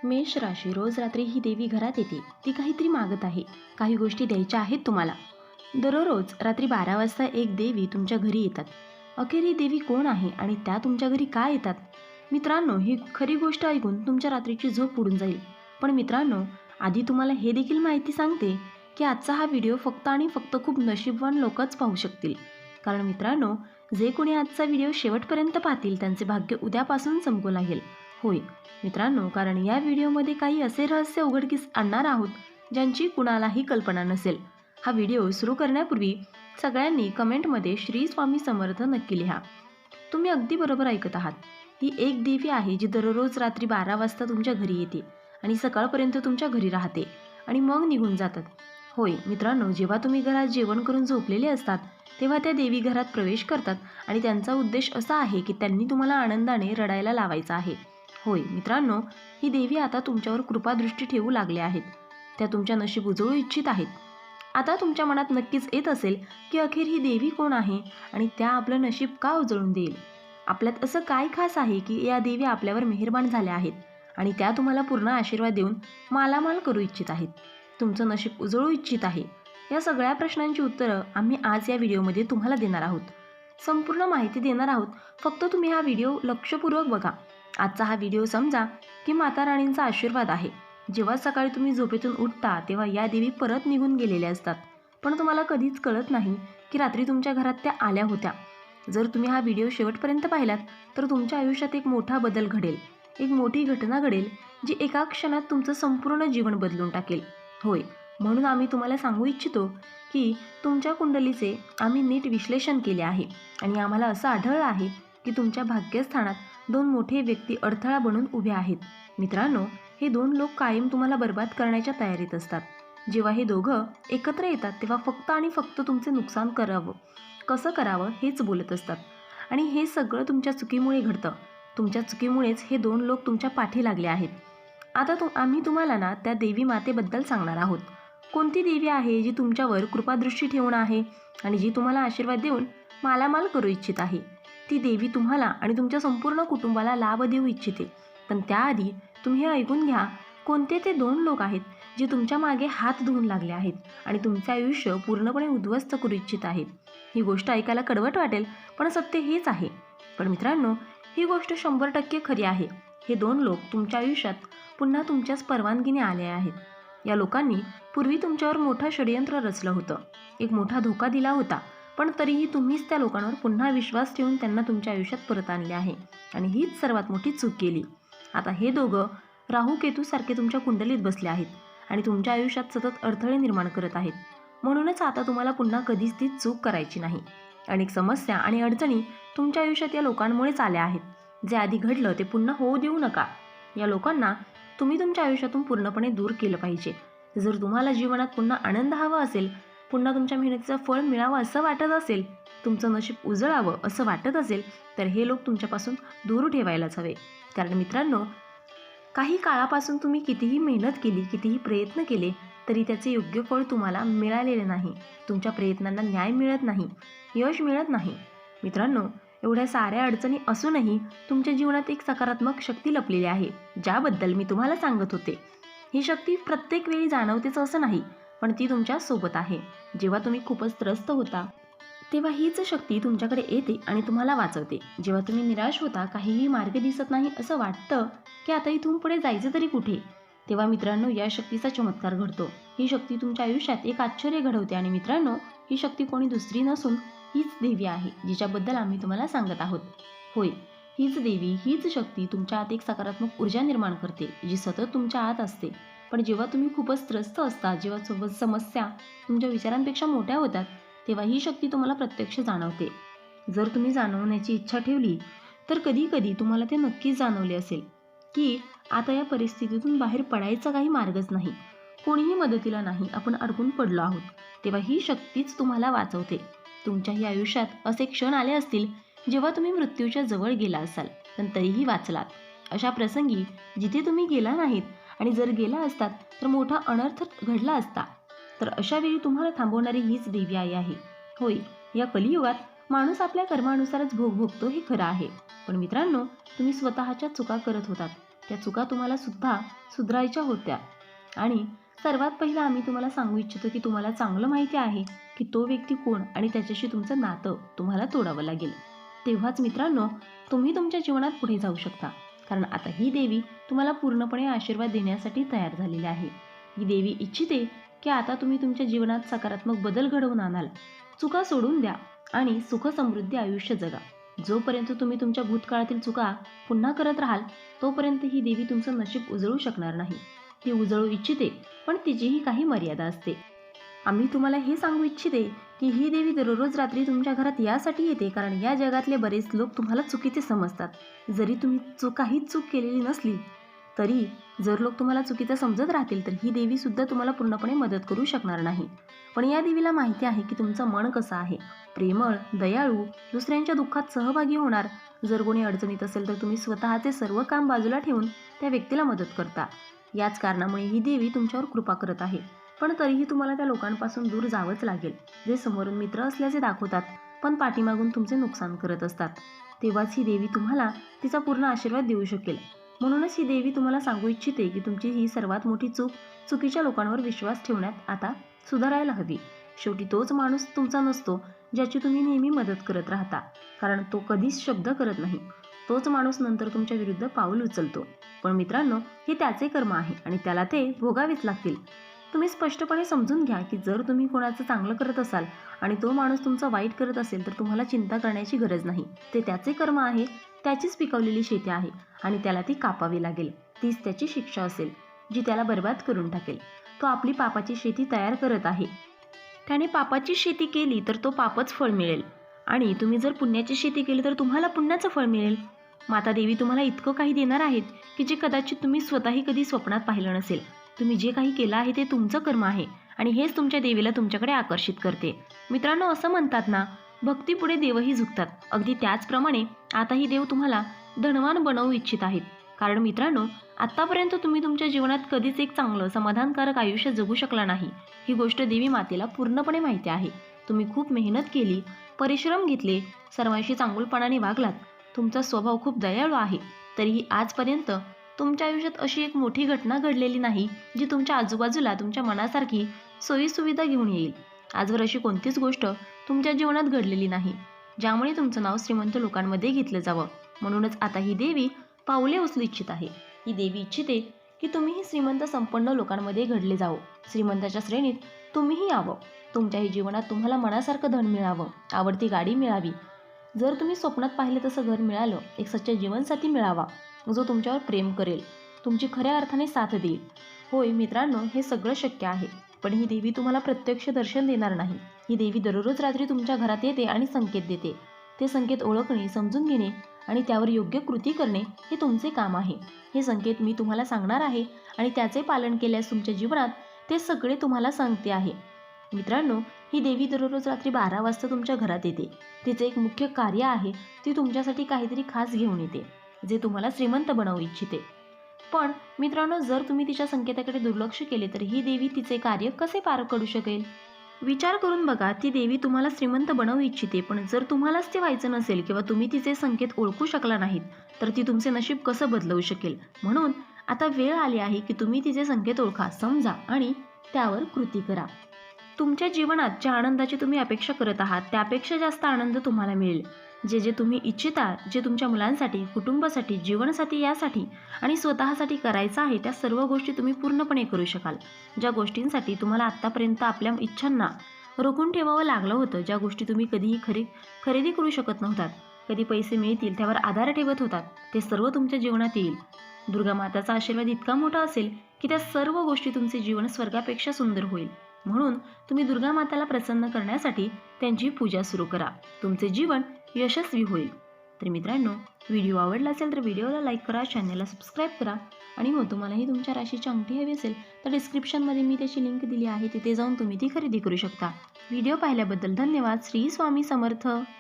मेष राशी, रोज रात्री ही देवी घरात येते. ती काहीतरी मागत आहे. काही गोष्टी द्यायच्या आहेत तुम्हाला. दररोज रात्री 12 वाजता एक देवी तुमच्या घरी येतात. अखेर ही देवी कोण आहे आणि त्या तुमच्या घरी का येतात? मित्रांनो, ही खरी गोष्ट ऐकून तुमच्या रात्रीची झोप उडून जाईल. पण मित्रांनो, आधी तुम्हाला हे देखील माहिती सांगते की आजचा हा व्हिडिओ फक्त आणि फक्त खूप नशीबवान लोकच पाहू शकतील. कारण मित्रांनो, जे कोणी आजचा व्हिडिओ शेवटपर्यंत पाहतील त्यांचे भाग्य उद्यापासून चमकू लागेल. होय मित्रांनो, कारण या व्हिडिओमध्ये काही असे रहस्य उघडकीस आणणार आहोत ज्यांची कुणालाही कल्पना नसेल. हा व्हिडिओ सुरू करण्यापूर्वी सगळ्यांनी कमेंटमध्ये श्री स्वामी समर्थ नक्की लिहा. तुम्ही अगदी बरोबर ऐकत आहात. ही एक देवी आहे जी दररोज रात्री 12 वाजता तुमच्या घरी येते आणि सकाळपर्यंत तुमच्या घरी राहते आणि मग निघून जातात. होय मित्रांनो, जेव्हा तुम्ही घरात जेवण करून झोपलेले असतात तेव्हा त्या देवी घरात प्रवेश करतात आणि त्यांचा उद्देश असा आहे की त्यांनी तुम्हाला आनंदाने रडायला लावायचा आहे. होय मित्रांनो, ही देवी आता तुमच्यावर कृपादृष्टी ठेवू लागल्या आहेत. त्या तुमच्या नशीब उजळू इच्छित आहेत. आता तुमच्या मनात नक्कीच येत असेल की अखेर ही देवी कोण आहे आणि त्या आपलं नशीब का उजळून देईल? आपल्यात असं काय खास आहे की या देवी आपल्यावर मेहरबान झाल्या आहेत आणि त्या तुम्हाला पूर्ण आशीर्वाद देऊन मालामाल करू इच्छित आहेत, तुमचं नशीब उजळू इच्छित आहे? या सगळ्या प्रश्नांची उत्तरं आम्ही आज या व्हिडिओमध्ये तुम्हाला देणार आहोत. संपूर्ण माहिती देणार आहोत. फक्त तुम्ही हा व्हिडिओ लक्षपूर्वक बघा. आजचा हा व्हिडिओ समजा की माता राणींचा आशीर्वाद आहे. जेव्हा सकाळी तुम्ही झोपेतून उठता तेव्हा या देवी परत निघून गेलेल्या असतात, पण तुम्हाला कधीच कळत नाही की रात्री तुमच्या घरात त्या आल्या होत्या. जर तुम्ही हा व्हिडिओ शेवटपर्यंत पाहिलात तर तुमच्या आयुष्यात एक मोठा बदल घडेल. एक मोठी घटना घडेल जी एका क्षणात तुमचं संपूर्ण जीवन बदलून टाकेल. होय, म्हणून आम्ही तुम्हाला सांगू इच्छितो की तुमच्या कुंडलीचे आम्ही नीट विश्लेषण केले आहे आणि आम्हाला असं आढळलं आहे की तुमच्या भाग्यस्थानात दोन मोठे व्यक्ती अडथळा बनून उभे आहेत. मित्रांनो, हे दोन लोक कायम तुम्हाला बर्बाद करण्याच्या तयारीत असतात. जेव्हा हे दोघं एकत्र येतात तेव्हा फक्त आणि फक्त तुमचे नुकसान करावं, कसं करावं हेच बोलत असतात. आणि हे सगळं तुमच्या चुकीमुळे घडतं. तुमच्या चुकीमुळेच हे दोन लोक तुमच्या पाठी लागले आहेत. आता आम्ही तुम्हाला ना त्या देवी मातेबद्दल सांगणार आहोत. कोणती देवी आहे जी तुमच्यावर कृपादृष्टी ठेवून आहे आणि जी तुम्हाला आशीर्वाद देऊन मालामाल करू इच्छित आहे? ती देवी तुम्हाला आणि तुमच्या संपूर्ण कुटुंबाला लाभ देऊ इच्छिते. पण त्याआधी तुम्ही हे ऐकून घ्या, कोणते ते दोन लोक आहेत जे तुमच्या मागे हात धुवून लागले आहेत आणि तुमचे आयुष्य पूर्णपणे उद्ध्वस्त करू इच्छित आहेत. ही गोष्ट ऐकायला कडवट वाटेल, पण सत्य हेच आहे. पण मित्रांनो, ही गोष्ट 100% खरी आहे. हे दोन लोक तुमच्या आयुष्यात पुन्हा तुमच्याच परवानगीने आले आहेत. या लोकांनी पूर्वी तुमच्यावर मोठं षडयंत्र रचलं होतं, एक मोठा धोका दिला होता, पण तरीही तुम्हीच त्या लोकांवर पुन्हा विश्वास ठेवून त्यांना तुमच्या आयुष्यात परत आणले आहे आणि हीच सर्वात मोठी चूक केली. आता हे दोघं राहू केतू सारखे तुमच्या कुंडलीत बसले आहेत आणि तुमच्या आयुष्यात सतत अडथळे निर्माण करत आहेत. म्हणूनच आता तुम्हाला पुन्हा कधीच ती चूक करायची नाही. अनेक समस्या आणि अडचणी तुमच्या आयुष्यात या लोकांमुळेच आल्या आहेत. जे आधी घडलं ते पुन्हा होऊ देऊ नका. या लोकांना तुम्ही तुमच्या आयुष्यातून पूर्णपणे दूर केलं पाहिजे. जर तुम्हाला जीवनात पुन्हा आनंद हवा असेल, पुन्हा तुमच्या मेहनतीचं फळ मिळावं असं वाटत असेल, तुमचं नशीब उजळावं असं वाटत असेल, तर हे लोक तुमच्यापासून दूर ठेवायलाच हवे. कारण मित्रांनो, काही काळापासून तुम्ही कितीही मेहनत केली, कितीही प्रयत्न केले तरी त्याचे योग्य फळ तुम्हाला मिळालेले नाही. तुमच्या प्रयत्नांना न्याय मिळत नाही, यश मिळत नाही. मित्रांनो, एवढ्या साऱ्या अडचणी असूनही तुमच्या जीवनात एक सकारात्मक शक्ती लपलेली आहे, ज्याबद्दल मी तुम्हाला सांगत होते. ही शक्ती प्रत्येक वेळी जाणवतेच असं नाही, पण ती तुमच्या सोबत आहे. जेव्हा तुम्ही खूपच त्रस्त होता तेव्हा हीच शक्ती तुमच्याकडे येते आणि तुम्हाला वाचवते. जेव्हा तुम्ही निराश होता, काहीही मार्ग दिसत नाही, असं वाटतं की आता इथून पुढे जायचं तरी कुठे, तेव्हा मित्रांनो या शक्तीचा चमत्कार घडतो. ही शक्ती तुमच्या आयुष्यात एक आश्चर्य घडवते आणि मित्रांनो, ही शक्ती कोणी दुसरी नसून हीच देवी आहे जिच्याबद्दल आम्ही तुम्हाला सांगत आहोत. होय, हीच देवी, हीच शक्ती तुमच्या आत एक सकारात्मक ऊर्जा निर्माण करते जी सतत तुमच्या आत असते. पण जेव्हा तुम्ही खूपच त्रस्त असता, जेव्हा सोबत समस्या तुमच्या विचारांपेक्षा मोठ्या होतात, तेव्हा ही शक्ती तुम्हाला प्रत्यक्ष जाणवते. जर तुम्ही जाणवण्याची इच्छा ठेवली तर कधी कधी तुम्हाला ते नक्कीच जाणवले असेल की आता या परिस्थितीतून बाहेर पडायचा काही मार्गच नाही, कोणीही मदतीला नाही, आपण अडकून पडलो आहोत. तेव्हा ही शक्तीच तुम्हाला वाचवते. तुमच्याही आयुष्यात असे क्षण आले असतील जेव्हा तुम्ही मृत्यूच्या जवळ गेला असाल पण तरीही वाचलात. अशा प्रसंगी जिथे तुम्ही गेला नाहीत आणि जर गेला असतात तर मोठा अनर्थ घडला असता, तर अशा वेळी तुम्हाला थांबवणारी हीच देवी आई आहे. होय, या कलियुगात माणूस आपल्या कर्मानुसारच भोग भोगतो हे खरं आहे. पण मित्रांनो, तुम्ही स्वतःच्या चुका करत होतात त्या चुका तुम्हाला सुद्धा सुधारायच्या होत्या. आणि सर्वात पहिलं आम्ही तुम्हाला सांगू इच्छितो की तुम्हाला चांगलं माहिती आहे की तो व्यक्ती कोण आणि त्याच्याशी तुमचं नातं तुम्हाला तोडावं लागेल. तेव्हाच मित्रांनो, तुम्ही तुमच्या जीवनात पुढे जाऊ शकता. कारण आता ही देवी तुम्हाला पूर्णपणे आशीर्वाद देण्यासाठी तयार झालेली आहे. ही देवी इच्छिते की आता तुम्ही तुमच्या जीवनात सकारात्मक बदल घडवून आणाल. चुका सोडून द्या आणि सुख समृद्धी आयुष्य जगा. जोपर्यंत तुम्ही तुमच्या भूतकाळातील चुका पुन्हा करत राहाल, तोपर्यंत ही देवी तुमचं नशीब उजळू शकणार नाही. ती उजळू इच्छिते, पण तिचीही काही मर्यादा असते. आम्ही तुम्हाला हे सांगू इच्छिते की ही देवी दररोज रात्री तुमच्या घरात यासाठी येते कारण या जगातले बरेच लोक तुम्हाला चुकीचे समजतात. जरी तुम्ही काहीच चूक केलेली नसली तरी जर लोक तुम्हाला चुकीचं समजत राहतील तर ही देवी सुद्धा तुम्हाला पूर्णपणे मदत करू शकणार नाही. पण या देवीला माहिती आहे की तुमचं मन कसं आहे, प्रेमळ, दयाळू, दुसऱ्यांच्या दुःखात सहभागी होणार. जर कोणी अडचणीत असेल तर तुम्ही स्वतःचे सर्व काम बाजूला ठेवून त्या व्यक्तीला मदत करता. याच कारणामुळे ही देवी तुमच्यावर कृपा करत आहे. पण तरीही तुम्हाला त्या लोकांपासून दूर जावंच लागेल जे समोरून मित्र असल्याचे दाखवतात पण पाठीमागून तुमचे नुकसान करत असतात. तेव्हाच ही देवी तुम्हाला तिचा पूर्ण आशीर्वाद देऊ शकेल. म्हणूनच ही देवी तुम्हाला सांगू इच्छिते की तुमची ही सर्वात मोठी चूक चुकीच्या लोकांवर विश्वास ठेवण्यात आता सुधारायला हवी. शेवटी तोच माणूस तुमचा नसतो ज्याची तुम्ही नेहमी मदत करत राहता, कारण तो कधीच शब्द करत नाही. तोच माणूस नंतर तुमच्या विरुद्ध पाऊल उचलतो. पण मित्रांनो, हे त्याचे कर्म आहे आणि त्याला ते भोगावेच लागतील. तुम्ही स्पष्टपणे समजून घ्या की जर तुम्ही कोणाचं चांगलं करत असाल आणि तो माणूस तुमचं वाईट करत असेल तर तुम्हाला चिंता करण्याची गरज नाही. ते त्याचे कर्म आहे, त्याचीच पिकवलेली शेती आहे आणि त्याला ती कापावी लागेल. तीच त्याची शिक्षा असेल जी त्याला बर्बाद करून टाकेल. तो आपली पापाची शेती तयार करत आहे. त्याने पापाची शेती केली तर तो पापच फळ मिळेल आणि तुम्ही जर पुण्याची शेती केली तर तुम्हाला पुण्याचं फळ मिळेल. माता देवी तुम्हाला इतकं काही देणार आहेत की जे कदाचित तुम्ही स्वतःही कधी स्वप्नात पाहिलं नसेल. तुम्ही जे काही केलं आहे ते तुमचं कर्म आहे आणि हेच तुमच्या देवीला तुमच्याकडे आकर्षित करते. मित्रांनो, असं म्हणतात ना, भक्तीपुढे देवही झुकतात. अगदी त्याचप्रमाणे आता ही देव तुम्हाला धनवान बनवू इच्छित आहेत. कारण मित्रांनो, आत्तापर्यंत तुम्ही तुमच्या जीवनात कधीच एक चांगलं समाधानकारक आयुष्य जगू शकला नाही. ही गोष्ट देवी मातेला पूर्णपणे माहिती आहे. तुम्ही खूप मेहनत केली, परिश्रम घेतले, सर्वांशी चांगुलपणाने वागलात. तुमचा स्वभाव खूप दयाळू आहे. तरीही आजपर्यंत तुमच्या आयुष्यात अशी एक मोठी घटना घडलेली नाही जी तुमच्या आजूबाजूला तुमच्या मनासारखी सोयीसुविधा घेऊन येईल. आजवर अशी कोणतीच गोष्ट तुमच्या जीवनात घडलेली नाही ज्यामुळे तुमचं नाव श्रीमंत लोकांमध्ये घेतलं जावं. म्हणूनच आता ही देवी पाऊले उचलू इच्छित आहे. ही देवी इच्छिते की तुम्हीही श्रीमंत संपन्न लोकांमध्ये घडले जावं. श्रीमंताच्या श्रेणीत तुम्हीही यावं. तुमच्याही जीवनात तुम्हाला मनासारखं धन मिळावं, आवडती गाडी मिळावी, जर तुम्ही स्वप्नात पाहिलं तसं घर मिळालं, एक सच्चा जीवनसाथी मिळावा जो तुमच्यावर प्रेम करेल, तुमची खऱ्या अर्थाने साथ देईल. होय मित्रांनो, हे सगळं शक्य आहे. पण ही देवी तुम्हाला प्रत्यक्ष दर्शन देणार नाही. ही देवी दररोज रात्री तुमच्या घरात येते आणि संकेत देते. ते संकेत ओळखणे, समजून घेणे आणि त्यावर योग्य कृती करणे हे तुमचे काम आहे. हे संकेत मी तुम्हाला सांगणार आहे आणि त्याचे पालन केल्यास तुमच्या जीवनात ते सगळे तुम्हाला सांगते आहे. मित्रांनो, ही देवी दररोज रात्री 12 वाजता तुमच्या घरात येते. तिचे एक मुख्य कार्य आहे, ती तुमच्यासाठी काहीतरी खास घेऊन येते जे तुम्हाला श्रीमंत बनवू इच्छिते. पण मित्रांनो, जर तुम्ही तिच्या संकेताकडे दुर्लक्ष केले तर ही देवी तिचे कार्य कसे पार करू शकेल? विचार करून बघा, ती देवी तुम्हाला श्रीमंत बनवू इच्छिते, पण जर तुम्हालाच ते व्हायचं नसेल किंवा तुम्ही तिचे संकेत ओळखू शकला नाहीत तर ती तुमचे नशीब कसं बदलवू शकेल? म्हणून आता वेळ आली आहे की तुम्ही तिचे संकेत ओळखा, समजा आणि त्यावर कृती करा. तुमच्या जीवनात ज्या आनंदाची तुम्ही अपेक्षा करत आहात त्यापेक्षा जास्त आनंद तुम्हाला मिळेल. जे जे तुम्ही इच्छिता, जे तुमच्या मुलांसाठी, कुटुंबासाठी, जीवनसाथी यासाठी आणि स्वतःसाठी करायचं आहे त्या सर्व गोष्टी तुम्ही पूर्णपणे करू शकाल. ज्या गोष्टींसाठी तुम्हाला आत्तापर्यंत आपल्या इच्छांना रोखून ठेवावं लागलं होतं, ज्या गोष्टी तुम्ही कधीही खरेदी करू शकत नव्हतात, कधी पैसे मिळतील त्यावर आधार ठेवत होतात, ते सर्व तुमच्या जीवनात येईल. दुर्गा माताचा आशीर्वाद इतका मोठा असेल की त्या सर्व गोष्टी तुमचे जीवन स्वर्गापेक्षा सुंदर होईल. म्हणून तुम्ही दुर्गा माताला प्रसन्न करण्यासाठी त्यांची पूजा सुरू करा. तुमचे जीवन यशस्वी होईल. तर मित्रांनो, व्हिडिओ आवडला असेल तर व्हिडिओला लाईक करा, चॅनलला सबस्क्राईब करा आणि मग तुम्हालाही तुमच्या राशीची अंगठी हवी असेल तर डिस्क्रिप्शनमध्ये मी त्याची लिंक दिली आहे, तिथे जाऊन तुम्ही ती खरेदी करू शकता. व्हिडिओ पाहिल्याबद्दल धन्यवाद. श्री स्वामी समर्थ.